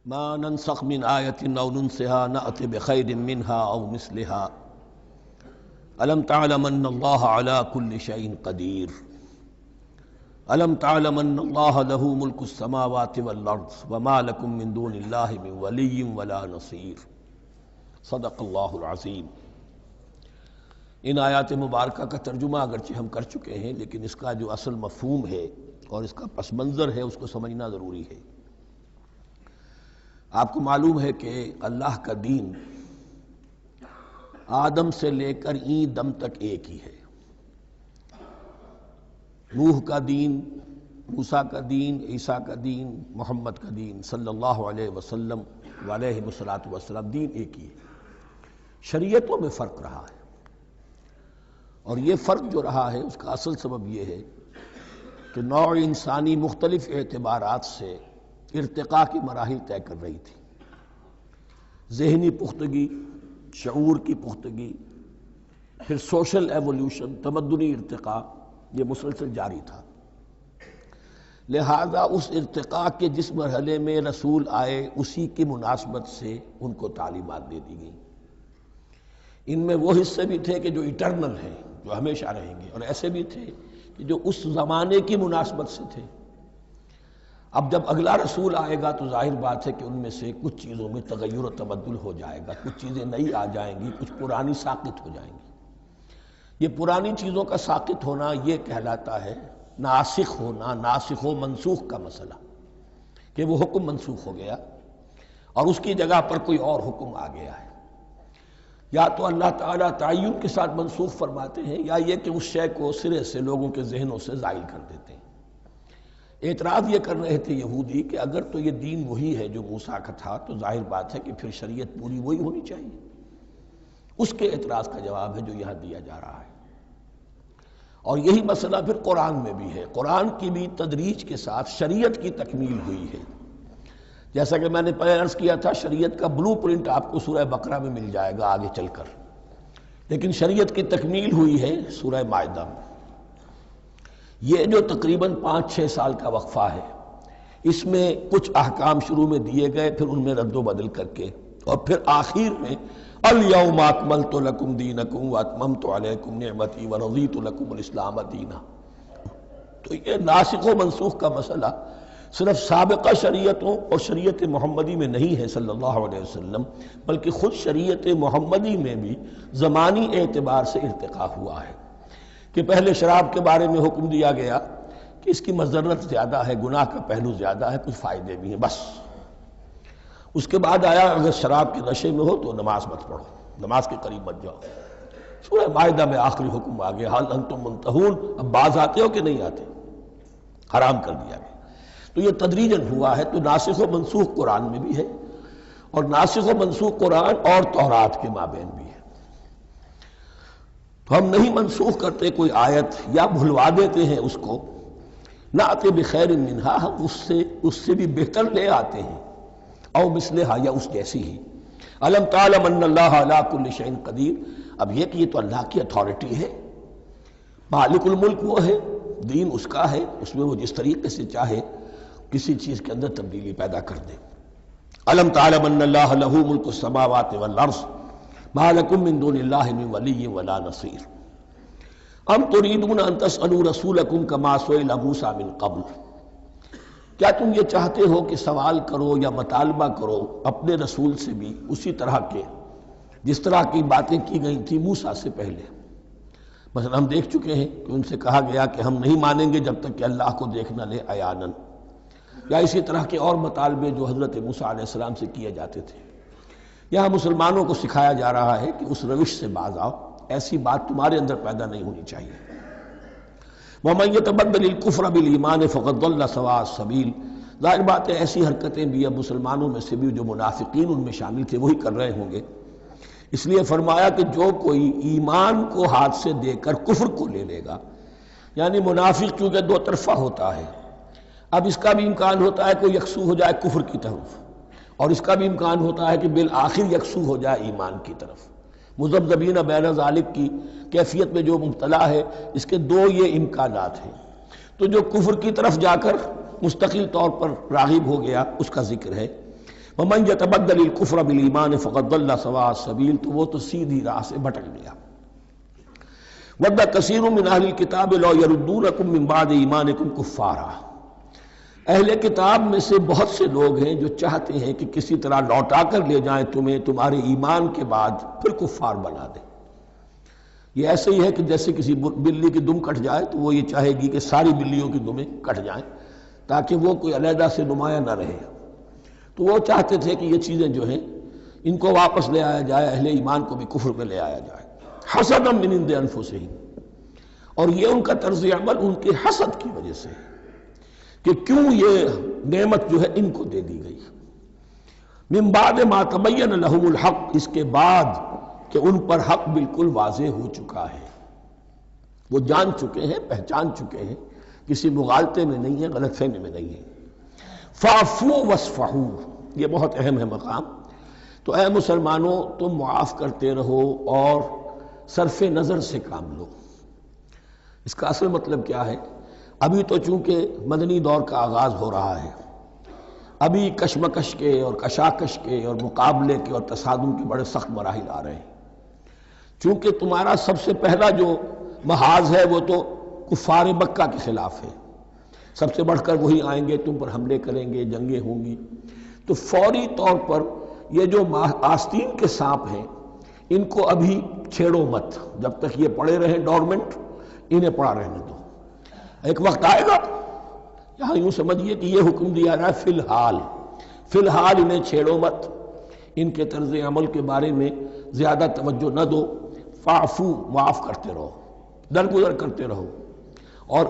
ما ننسخ من آية أو ننسها نأت بخير منها أو مثلها ألم تعلم أن الله على كل شيء قدير ألم تعلم أن الله له ملك السماوات والأرض وما لكم من دون الله من ولي ولا نصير صدق اللہ العظیم۔ ان آیات مبارکہ کا ترجمہ اگرچہ ہم کر چکے ہیں، لیکن اس کا جو اصل مفہوم ہے اور اس کا پس منظر ہے اس کو سمجھنا ضروری ہے۔ آپ کو معلوم ہے کہ اللہ کا دین آدم سے لے کر این دم تک ایک ہی ہے۔ نوح کا دین، موسیٰ کا دین، عیسیٰ کا دین، محمد کا دین صلی اللہ علیہ وسلم علیہ السلام، دین ایک ہی ہے۔ شریعتوں میں فرق رہا ہے، اور یہ فرق جو رہا ہے اس کا اصل سبب یہ ہے کہ نوع انسانی مختلف اعتبارات سے ارتقاء کی مراحل طے کر رہی تھی۔ ذہنی پختگی، شعور کی پختگی، پھر سوشل ایولیوشن، تمدنی ارتقاء، یہ مسلسل جاری تھا۔ لہذا اس ارتقاء کے جس مرحلے میں رسول آئے اسی کی مناسبت سے ان کو تعلیمات دے دی گئیں۔ ان میں وہ حصے بھی تھے کہ جو ایٹرنل ہیں، جو ہمیشہ رہیں گے، اور ایسے بھی تھے کہ جو اس زمانے کی مناسبت سے تھے۔ اب جب اگلا رسول آئے گا تو ظاہر بات ہے کہ ان میں سے کچھ چیزوں میں تغیر و تبدل ہو جائے گا، کچھ چیزیں نئی آ جائیں گی، کچھ پرانی ساقط ہو جائیں گی۔ یہ پرانی چیزوں کا ساقط ہونا یہ کہلاتا ہے ناسخ ہونا، ناسخ و منسوخ کا مسئلہ، کہ وہ حکم منسوخ ہو گیا اور اس کی جگہ پر کوئی اور حکم آ گیا ہے۔ یا تو اللہ تعالیٰ تعین کے ساتھ منسوخ فرماتے ہیں، یا یہ کہ اس شے کو سرے سے لوگوں کے ذہنوں سے زائل کر دیتے ہیں۔ اعتراض یہ کر رہے تھے یہودی کہ اگر تو یہ دین وہی ہے جو موسیٰ کا تھا تو ظاہر بات ہے کہ پھر شریعت پوری وہی ہونی چاہیے۔ اس کے اعتراض کا جواب ہے جو یہاں دیا جا رہا ہے، اور یہی مسئلہ پھر قرآن میں بھی ہے۔ قرآن کی بھی تدریج کے ساتھ شریعت کی تکمیل ہوئی ہے۔ جیسا کہ میں نے پہلے عرض کیا تھا، شریعت کا بلو پرنٹ آپ کو سورہ بقرہ میں مل جائے گا آگے چل کر، لیکن شریعت کی تکمیل ہوئی ہے سورہ مائدہ میں۔ یہ جو تقریباً 5-6 سال کا وقفہ ہے، اس میں کچھ احکام شروع میں دیے گئے، پھر ان میں رد و بدل کر کے، اور پھر آخر میں الیوم اکملت لکم دینکم واتممت علیکم نعمتی ورضیت لکم الاسلام دینا۔ تو یہ ناسخ و منسوخ کا مسئلہ صرف سابقہ شریعتوں اور شریعت محمدی میں نہیں ہے صلی اللہ علیہ وسلم، بلکہ خود شریعت محمدی میں بھی زمانی اعتبار سے ارتقاء ہوا ہے کہ پہلے شراب کے بارے میں حکم دیا گیا کہ اس کی مضرت زیادہ ہے، گناہ کا پہلو زیادہ ہے، کچھ فائدے بھی ہیں، بس۔ اس کے بعد آیا اگر شراب کے نشے میں ہو تو نماز مت پڑھو، نماز کے قریب مت جاؤ۔ سورہ مائدہ میں آخری حکم آ گیا، حل انتم منتہون، اب باز آتے ہو کہ نہیں آتے، حرام کر دیا گیا۔ تو یہ تدریجاً ہوا ہے۔ تو ناسخ و منسوخ قرآن میں بھی ہے، اور ناسخ و منسوخ قرآن اور تورات کے مابین بھی ہے۔ تو ہم نہیں منسوخ کرتے کوئی آیت یا بھلوا دیتے ہیں اس کو، نأت بخیر منہا، ہم اس سے بھی بہتر لے آتے ہیں، او مثلہا، یا اس جیسی ہی۔ الم تعلم ان اللہ علی کل شیء قدیر، اب یہ کہ یہ تو اللہ کی اتھارٹی ہے، مالک الملک وہ ہے، دین اس کا ہے، اس میں وہ جس طریقے سے چاہے کسی چیز کے اندر تبدیلی پیدا کر دے۔ الم تعلم ان اللہ لہ ملک السماوات والارض ما لکم من دون اللہ من ولی ولا نصیر ام تریدون ان تسألوا رسولکم کما سئل موسیٰ من قبل، کیا تم یہ چاہتے ہو کہ سوال کرو یا مطالبہ کرو اپنے رسول سے بھی اسی طرح کے جس طرح کی باتیں کی گئی تھی موسیٰ سے پہلے؟ مثلا ہم دیکھ چکے ہیں کہ ان سے کہا گیا کہ ہم نہیں مانیں گے جب تک کہ اللہ کو دیکھ نہ لے عیاناً، یا اسی طرح کے اور مطالبے جو حضرت موسیٰ علیہ السلام سے کیے جاتے تھے۔ یہاں مسلمانوں کو سکھایا جا رہا ہے کہ اس روش سے باز آؤ، ایسی بات تمہارے اندر پیدا نہیں ہونی چاہیے۔ وَمَن يَتَبَدَّلِ الْكُفْرَ بِالْإِيمَانِ فَقَدْ ضَلَّ سَوَاءَ السَّبِيلِ، ظاہر بات ہے ایسی حرکتیں بھی اب مسلمانوں میں سے بھی جو منافقین ان میں شامل تھے وہی کر رہے ہوں گے۔ اس لیے فرمایا کہ جو کوئی ایمان کو ہاتھ سے دے کر کفر کو لے لے گا، یعنی منافق کیونکہ دو طرفہ ہوتا ہے، اب اس کا بھی امکان ہوتا ہے کہ یکسو ہو جائے کفر کی طرف، اور اس کا بھی امکان ہوتا ہے کہ بالآخر یکسو ہو جائے ایمان کی طرف۔ مذبذبین بین ذالک کی کیفیت میں جو مبتلا ہے، اس کے دو یہ امکانات ہیں۔ تو جو کفر کی طرف جا کر مستقل طور پر راغب ہو گیا اس کا ذکر ہے۔ ومن یتبدل الکفر بالایمان فقد ضل سواء السبیل، تو وہ تو سیدھی راہ سے بھٹک گیا۔ ود کثیر من اہل الکتاب لو یردونکم من بعد ایمانکم کفارا، اہل کتاب میں سے بہت سے لوگ ہیں جو چاہتے ہیں کہ کسی طرح لوٹا کر لے جائیں تمہیں تمہارے ایمان کے بعد، پھر کفار بنا دیں۔ یہ ایسے ہی ہے کہ جیسے کسی بلی کی دم کٹ جائے تو وہ یہ چاہے گی کہ ساری بلیوں کی دمیں کٹ جائیں تاکہ وہ کوئی علیحدہ سے نمایاں نہ رہے۔ تو وہ چاہتے تھے کہ یہ چیزیں جو ہیں ان کو واپس لے آیا جائے، اہل ایمان کو بھی کفر میں لے آیا جائے، حسدا من عند انفسہم، اور یہ ان کا طرز عمل ان کے حسد کی وجہ سے کہ کیوں یہ نعمت جو ہے ان کو دے دی گئی۔ من بعد ما تبین لہم الحق، اس کے بعد کہ ان پر حق بالکل واضح ہو چکا ہے، وہ جان چکے ہیں، پہچان چکے ہیں، کسی مغالطے میں نہیں ہے، غلط فہمی میں نہیں ہے۔ فاعفوا واصفحوا، یہ بہت اہم ہے مقام۔ تو اے مسلمانوں تم معاف کرتے رہو اور صرف نظر سے کام لو۔ اس کا اصل مطلب کیا ہے؟ ابھی تو چونکہ مدنی دور کا آغاز ہو رہا ہے، ابھی کشمکش کے اور کشاکش کے اور مقابلے کے اور تصادم کے بڑے سخت مراحل آ رہے ہیں۔ چونکہ تمہارا سب سے پہلا جو محاذ ہے وہ تو کفار مکہ کے خلاف ہے، سب سے بڑھ کر وہی آئیں گے، تم پر حملے کریں گے، جنگیں ہوں گی، تو فوری طور پر یہ جو آستین کے سانپ ہیں ان کو ابھی چھیڑو مت، جب تک یہ پڑے رہیں ڈورمنٹ، انہیں پڑا رہنے دو۔ ایک وقت آئے گا، یہاں یوں سمجھیے کہ یہ حکم دیا رہا ہے فی الحال انہیں چھیڑو مت، ان کے طرز عمل کے بارے میں زیادہ توجہ نہ دو، فاعفو، معاف کرتے رہو، درگزر کرتے رہو۔ اور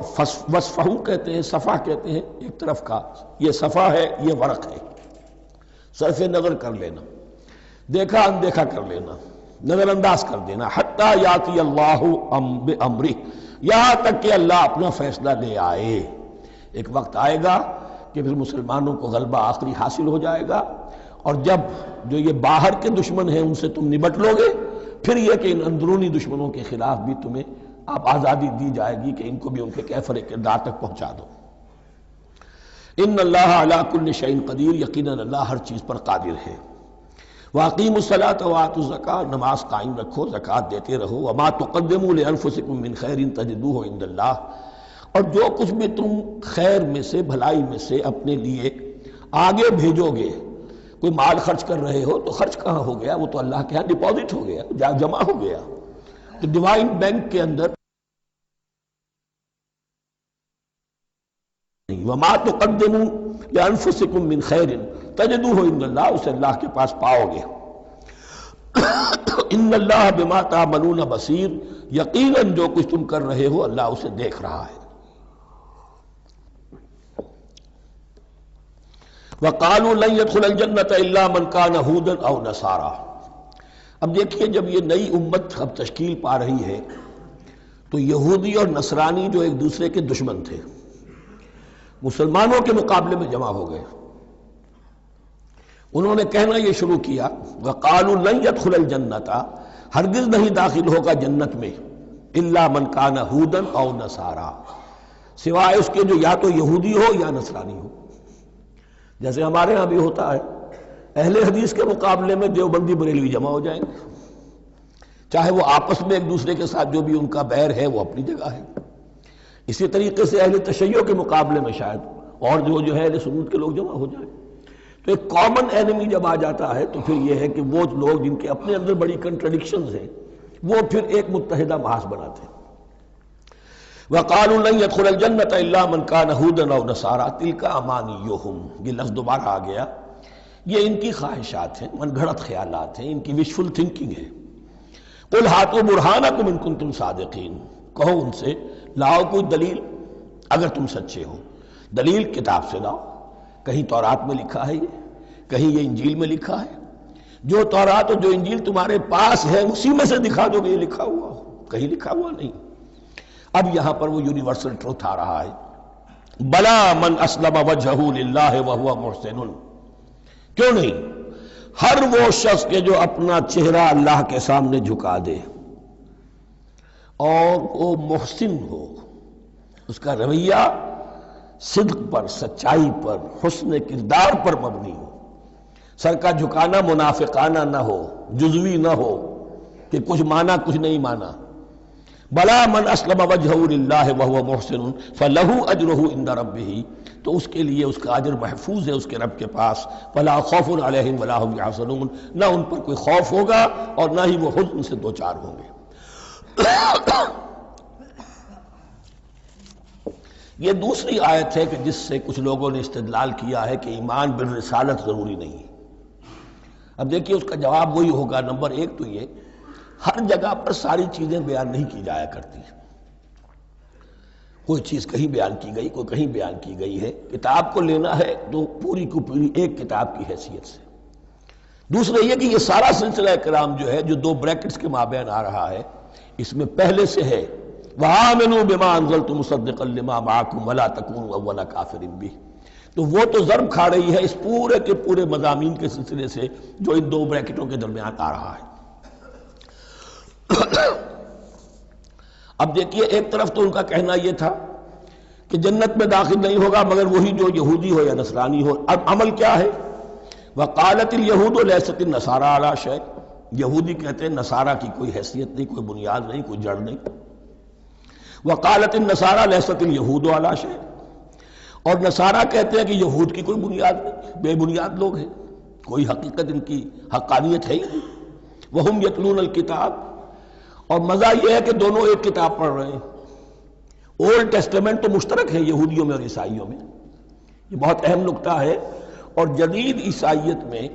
وصفحو کہتے ہیں، صفح کہتے ہیں ایک طرف کا، یہ صفح ہے، یہ ورق ہے، صرف نظر کر لینا، دیکھا اندیکھا کر لینا، نظر انداز کر دینا، حتی یاتی اللہ بامرہ، یہاں تک کہ اللہ اپنا فیصلہ لے آئے۔ ایک وقت آئے گا کہ پھر مسلمانوں کو غلبہ آخری حاصل ہو جائے گا، اور جب جو یہ باہر کے دشمن ہیں ان سے تم نبٹ لو گے، پھر یہ کہ ان اندرونی دشمنوں کے خلاف بھی تمہیں اب آزادی دی جائے گی کہ ان کو بھی ان کے کیفر کردار تک پہنچا دو۔ ان اللہ علی کل شیء قدیر، یقیناً اللہ ہر چیز پر قادر ہے۔ واقیموا الصلاۃ وآتوا الزکاۃ، نماز قائم رکھو، زکوٰۃ دیتے رہو۔ وما تقدموا لانفسکم من خیر تجدوہ عند اللہ، اور جو کچھ بھی تم خیر میں سے، بھلائی میں سے اپنے لیے آگے بھیجو گے، کوئی مال خرچ کر رہے ہو تو خرچ کہاں ہو گیا؟ وہ تو اللہ کے ہاں ڈپازٹ ہو گیا، جمع ہو گیا، تو ڈیوائن بینک کے اندر۔ وما تقدموا لانفسکم من خیر تجدوہ عند اللہ، اسے اللہ کے پاس پاؤ گے۔ ان اللہ بما تعملون بصیر، یقیناً جو کچھ تم کر رہے ہو اللہ اسے دیکھ رہا ہے۔ وقالوا لن يدخل الجنة الا من كان هودا او نصارى، اب دیکھیے جب یہ نئی امت اب تشکیل پا رہی ہے تو یہودی اور نصرانی جو ایک دوسرے کے دشمن تھے مسلمانوں کے مقابلے میں جمع ہو گئے، انہوں نے کہنا یہ شروع کیا، وقالوا لن يدخل الجنة، ہرگز نہیں داخل ہوگا جنت میں، الا من كان هودا او نصارى، سوائے اس کے جو یا تو یہودی ہو یا نصرانی ہو۔ جیسے ہمارے ہاں بھی ہوتا ہے، اہل حدیث کے مقابلے میں دیوبندی بریلوی جمع ہو جائیں گے، چاہے وہ آپس میں ایک دوسرے کے ساتھ جو بھی ان کا بیر ہے وہ اپنی جگہ ہے۔ اسی طریقے سے اہل تشیع کے مقابلے میں شاید اور جو ہے اہل سنت کے لوگ جمع ہو جائیں۔ تو ایک کامن اینمی جب آ جاتا ہے تو پھر یہ ہے کہ وہ لوگ جن کے اپنے اندر بڑی کنٹرڈکشنز ہیں وہ پھر ایک متحدہ محاذ بناتے ہیں۔ وقالوا لن يدخل الجنة الا من كان هودا او نصارى تلك امانيهم، یہ لفظ دوبارہ آ گیا، یہ ان کی خواہشات ہیں، من گھڑت خیالات ہیں، ان کی وشفل تھنکنگ ہے۔ قل هاتوا برهانكم ان كنتم صادقين، کہو ان سے لاؤ کوئی دلیل اگر تم سچے ہو، دلیل کتاب سے لاؤ، کہیں تورات میں لکھا ہے یہ، کہیں یہ انجیل میں لکھا ہے، جو تورات اور جو انجیل تمہارے پاس ہے اسی میں سے دکھا دو کہ یہ لکھا ہوا ہو، کہیں لکھا ہوا نہیں۔ اب یہاں پر وہ یونیورسل ٹروتھ آ رہا ہے، بلا من اسلم وجہہ للہ وہو محسن، کیوں نہیں، ہر وہ شخص کے جو اپنا چہرہ اللہ کے سامنے جھکا دے اور وہ محسن ہو، اس کا رویہ صدق پر، سچائی پر، حسن کردار پر مبنی ہو، سر کا جھکانا منافقانہ نہ ہو، جزوی نہ ہو کہ کچھ مانا کچھ نہیں مانا. بلا من اسلم وجہہ للہ وہو محسن فلہ اجرہ عند ربہ، تو اس کے لیے اس کا اجر محفوظ ہے اس کے رب کے پاس. فلا خوف علیہم ولا هم یحزنون، نہ ان پر کوئی خوف ہوگا اور نہ ہی وہ حزن سے دوچار ہوں گے. یہ دوسری آیت ہے کہ جس سے کچھ لوگوں نے استدلال کیا ہے کہ ایمان بالرسالت ضروری نہیں ہے. اب دیکھیے اس کا جواب وہی ہوگا. نمبر ایک تو یہ، ہر جگہ پر ساری چیزیں بیان نہیں کی جایا کرتی. کوئی چیز کہیں بیان کی گئی، کوئی کہیں بیان کی گئی ہے. کتاب کو لینا ہے تو پوری کو پوری ایک کتاب کی حیثیت سے. دوسرا یہ کہ یہ سارا سلسلہ کرام جو ہے، جو دو بریکٹس کے مابین آ رہا ہے، اس میں پہلے سے ہے وَآمِنُوا بِمَا أَنزَلْتُ مُصَدِّقًا لِمَا مَعَكُمْ وَلَا تَكُونُوا أَوَّلَ كَافِرٍ بِهِ. تو وہ تو ضرب کھا رہی ہے اس پورے کے پورے مضامین کے سلسلے سے جو ان دو بریکٹوں کے درمیان آ رہا ہے. اب دیکھیے، ایک طرف تو ان کا کہنا یہ تھا کہ جنت میں داخل نہیں ہوگا مگر وہی جو یہودی ہو یا نصرانی ہو. اب عمل کیا ہے؟ وقالت اليہود لیست النصارى علی شیء. یہودی کہتے ہیں نصارہ کی کوئی حیثیت نہیں، کوئی بنیاد نہیں، کوئی جڑ نہیں. وقالت النصارى لیست اليہود علی شیء. اور نصارہ کہتے ہیں کہ یہود کی کوئی بنیاد نہیں، بے بنیاد لوگ ہیں، کوئی حقیقت ان کی حقانیت ہے ہی نہیں. وہم یتلون الکتاب. اور مزہ یہ ہے کہ دونوں ایک کتاب پڑھ رہے ہیں. اولڈ ٹیسٹمنٹ تو مشترک ہے یہودیوں میں اور عیسائیوں میں. یہ بہت اہم نکتہ ہے. اور جدید عیسائیت میں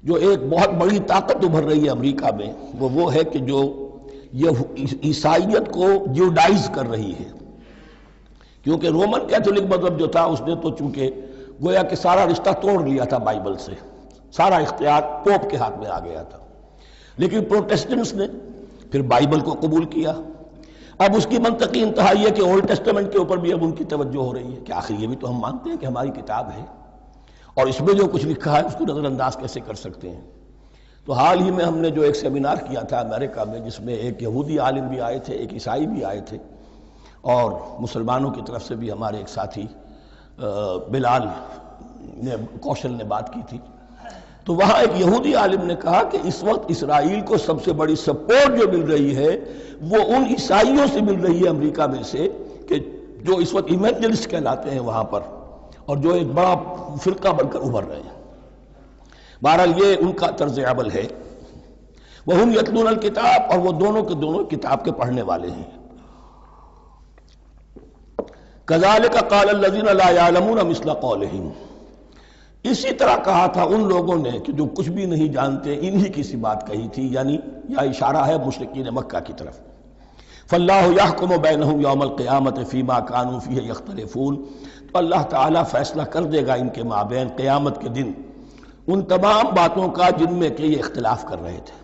جو ایک بہت بڑی طاقت ابھر رہی ہے امریکہ میں، وہ ہے کہ جو یہ عیسائیت کو جیوڈائز کر رہی ہے. کیونکہ رومن کیتھولک مذہب جو تھا اس نے تو چونکہ گویا کہ سارا رشتہ توڑ لیا تھا بائبل سے، سارا اختیار پوپ کے ہاتھ میں آ گیا تھا. لیکن پروٹیسٹنٹس نے پھر بائبل کو قبول کیا. اب اس کی منطقی انتہا یہ کہ اولڈ ٹیسٹمنٹ کے اوپر بھی اب ان کی توجہ ہو رہی ہے کہ آخر یہ بھی تو ہم مانتے ہیں کہ ہماری کتاب ہے اور اس میں جو کچھ لکھا ہے اس کو نظر انداز کیسے کر سکتے ہیں. تو حال ہی میں ہم نے جو ایک سیمینار کیا تھا امریکہ میں، جس میں ایک یہودی عالم بھی آئے تھے، ایک عیسائی بھی آئے تھے، اور مسلمانوں کی طرف سے بھی ہمارے ایک ساتھی بلال کوشل نے بات کی تھی. تو وہاں ایک یہودی عالم نے کہا کہ اس وقت اسرائیل کو سب سے بڑی سپورٹ جو مل رہی ہے وہ ان عیسائیوں سے مل رہی ہے امریکہ میں سے، کہ جو اس وقت ایونجلسٹ کہلاتے ہیں وہاں پر، اور جو ایک بڑا فرقہ بن کر ابھر رہے ہیں. بہرحال یہ ان کا طرز عمل ہے. وہم یتلون الکتاب، اور وہ دونوں کے دونوں کتاب کے پڑھنے والے ہیں. کذالک قال الذین لا یعلمون مثل قولہم. اسی طرح کہا تھا ان لوگوں نے کہ جو کچھ بھی نہیں جانتے، انہی کی سی بات کہی تھی. یعنی یہ اشارہ ہے مشرکین مکہ کی طرف. فاللہ یحکم بینہم یوم القیامۃ فیما کانوا فیہ یختلفون. تو اللہ تعالیٰ فیصلہ کر دے گا ان کے مابین قیامت کے دن ان تمام باتوں کا جن میں کہ یہ اختلاف کر رہے تھے.